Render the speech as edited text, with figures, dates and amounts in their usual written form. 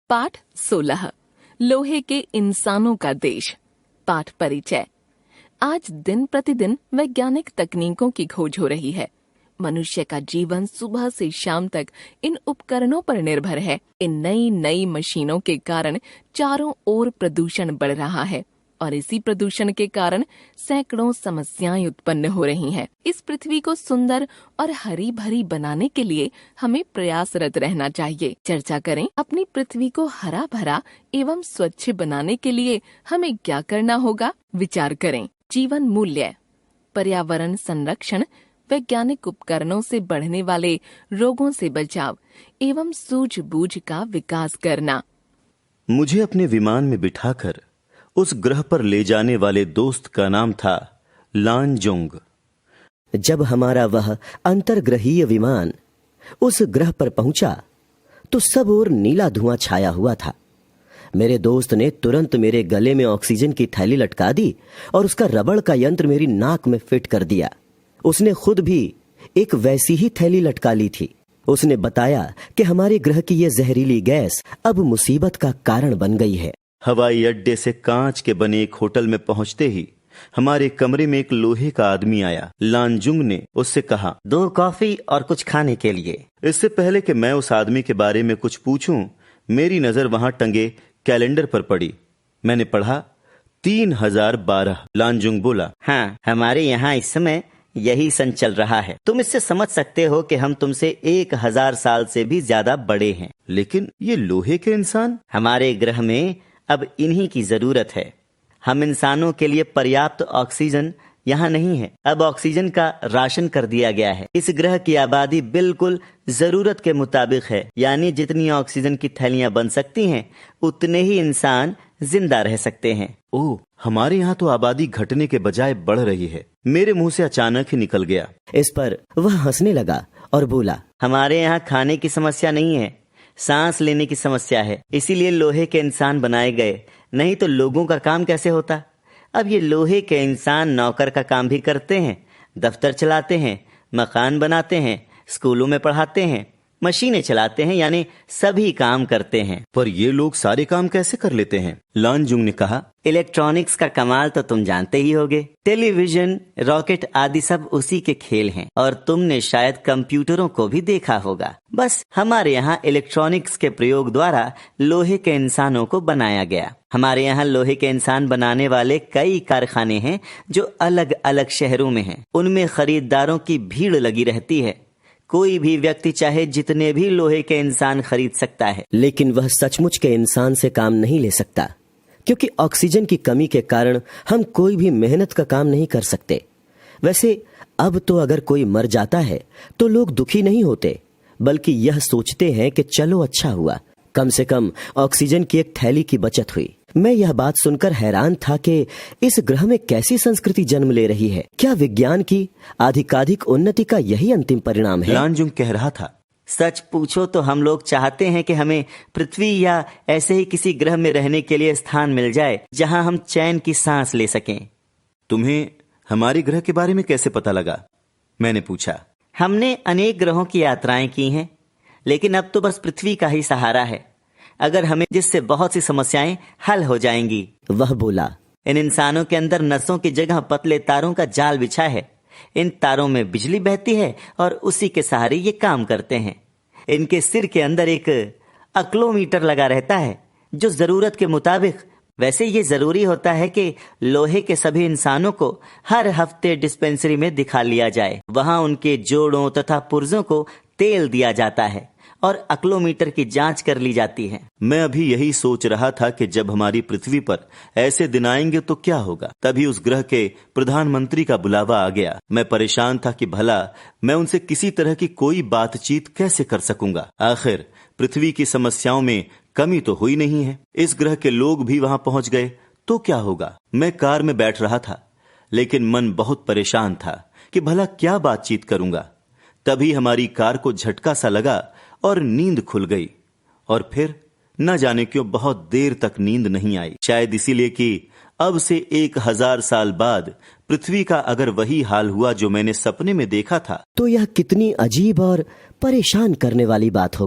पाठ 16 लोहे के इंसानों का देश। पाठ परिचय। आज दिन प्रतिदिन वैज्ञानिक तकनीकों की खोज हो रही है। मनुष्य का जीवन सुबह से शाम तक इन उपकरणों पर निर्भर है। इन नई नई मशीनों के कारण चारों ओर प्रदूषण बढ़ रहा है और इसी प्रदूषण के कारण सैकड़ों समस्याएं उत्पन्न हो रही हैं। इस पृथ्वी को सुंदर और हरी भरी बनाने के लिए हमें प्रयासरत रहना चाहिए। चर्चा करें, अपनी पृथ्वी को हरा भरा एवं स्वच्छ बनाने के लिए हमें क्या करना होगा। विचार करें। जीवन मूल्य, पर्यावरण संरक्षण, वैज्ञानिक उपकरणों से बढ़ने वाले रोगों से बचाव एवं सूझबूझ का विकास करना। मुझे अपने विमान में बिठाकर उस ग्रह पर ले जाने वाले दोस्त का नाम था लानजुंग। जब हमारा वह अंतर्ग्रहीय विमान उस ग्रह पर पहुंचा तो सब ओर नीला धुआं छाया हुआ था। मेरे दोस्त ने तुरंत मेरे गले में ऑक्सीजन की थैली लटका दी और उसका रबड़ का यंत्र मेरी नाक में फिट कर दिया। उसने खुद भी एक वैसी ही थैली लटका ली थी। उसने बताया कि हमारे ग्रह की यह जहरीली गैस अब मुसीबत का कारण बन गई है। हवाई अड्डे से कांच के बने एक होटल में पहुंचते ही हमारे कमरे में एक लोहे का आदमी आया। लानजुंग ने उससे कहा, 2 कॉफी और कुछ खाने के लिए। इससे पहले कि मैं उस आदमी के बारे में कुछ पूछूं, मेरी नजर वहां टंगे कैलेंडर पर पड़ी। मैंने पढ़ा 3012। लानजुंग बोला, हाँ, हमारे यहाँ इस समय यही सन चल रहा है। तुम इससे समझ सकते हो कि हम तुमसे 1000 साल से भी ज्यादा बड़े हैं। लेकिन ये लोहे के इंसान? हमारे ग्रह में अब इन्हीं की जरूरत है। हम इंसानों के लिए पर्याप्त ऑक्सीजन यहाँ नहीं है। अब ऑक्सीजन का राशन कर दिया गया है। इस ग्रह की आबादी बिल्कुल जरूरत के मुताबिक है, यानी जितनी ऑक्सीजन की थैलियां बन सकती हैं उतने ही इंसान जिंदा रह सकते हैं। ओह, हमारे यहाँ तो आबादी घटने के बजाय बढ़ रही है। मेरे मुंह से अचानक ही निकल गया। इस पर वह हंसने लगा और बोला, हमारे यहाँ खाने की समस्या नहीं है, सांस लेने की समस्या है। इसीलिए लोहे के इंसान बनाए गए, नहीं तो लोगों का काम कैसे होता। अब ये लोहे के इंसान नौकर का काम भी करते हैं, दफ्तर चलाते हैं, मकान बनाते हैं, स्कूलों में पढ़ाते हैं, मशीनें चलाते हैं, यानी सभी काम करते हैं। पर ये लोग सारे काम कैसे कर लेते हैं? लानजुंग ने कहा, इलेक्ट्रॉनिक्स का कमाल तो तुम जानते ही होगे। टेलीविजन, रॉकेट आदि सब उसी के खेल हैं। और तुमने शायद कंप्यूटरों को भी देखा होगा। बस हमारे यहाँ इलेक्ट्रॉनिक्स के प्रयोग द्वारा लोहे के इंसानों को बनाया गया। हमारे यहाँ लोहे के इंसान बनाने वाले कई कारखाने हैं जो अलग अलग शहरों में हैं। उनमें खरीदारों की भीड़ लगी रहती है। कोई भी व्यक्ति चाहे जितने भी लोहे के इंसान खरीद सकता है। लेकिन वह सचमुच के इंसान से काम नहीं ले सकता, क्योंकि ऑक्सीजन की कमी के कारण हम कोई भी मेहनत का काम नहीं कर सकते। वैसे अब तो अगर कोई मर जाता है तो लोग दुखी नहीं होते, बल्कि यह सोचते हैं कि चलो अच्छा हुआ, कम से कम ऑक्सीजन की एक थैली की बचत हुई। मैं यह बात सुनकर हैरान था कि इस ग्रह में कैसी संस्कृति जन्म ले रही है। क्या विज्ञान की आधिकाधिक उन्नति का यही अंतिम परिणाम है? लानजुंग कह रहा था, सच पूछो तो हम लोग चाहते हैं कि हमें पृथ्वी या ऐसे ही किसी ग्रह में रहने के लिए स्थान मिल जाए जहां हम चैन की सांस ले सकें। तुम्हें हमारे ग्रह के बारे में कैसे पता लगा? मैंने पूछा। हमने अनेक ग्रहों की यात्राएं की हैं, लेकिन अब तो बस पृथ्वी का ही सहारा है। अगर हमें जिससे बहुत सी समस्याएं हल हो जाएंगी। वह बोला, इन इंसानों के अंदर नसों की जगह पतले तारों का जाल बिछा है। इन तारों में बिजली बहती है और उसी के सहारे ये काम करते हैं। इनके सिर के अंदर एक अक्लोमीटर लगा रहता है जो जरूरत के मुताबिक, वैसे ये जरूरी होता है कि लोहे के सभी इंसानों को हर हफ्ते डिस्पेंसरी में दिखा लिया जाए। वहां उनके जोड़ों तथा पुर्जों को तेल दिया जाता है और अक्लोमीटर की जांच कर ली जाती है। मैं अभी यही सोच रहा था कि जब हमारी पृथ्वी पर ऐसे दिन आएंगे तो क्या होगा। तभी उस ग्रह के प्रधानमंत्री का बुलावा आ गया। मैं परेशान था कि भला मैं उनसे किसी तरह की कोई बातचीत कैसे कर सकूंगा। आखिर पृथ्वी की समस्याओं में कमी तो हुई नहीं है। इस ग्रह के लोग भी वहां पहुंच गए तो क्या होगा। मैं कार में बैठ रहा था, लेकिन मन बहुत परेशान था कि भला क्या बातचीत करूंगा। तभी हमारी कार को झटका सा लगा और नींद खुल गई। और फिर न जाने क्यों बहुत देर तक नींद नहीं आई। शायद इसीलिए कि अब से 1000 साल बाद पृथ्वी का अगर वही हाल हुआ जो मैंने सपने में देखा था, तो यह कितनी अजीब और परेशान करने वाली बात हो।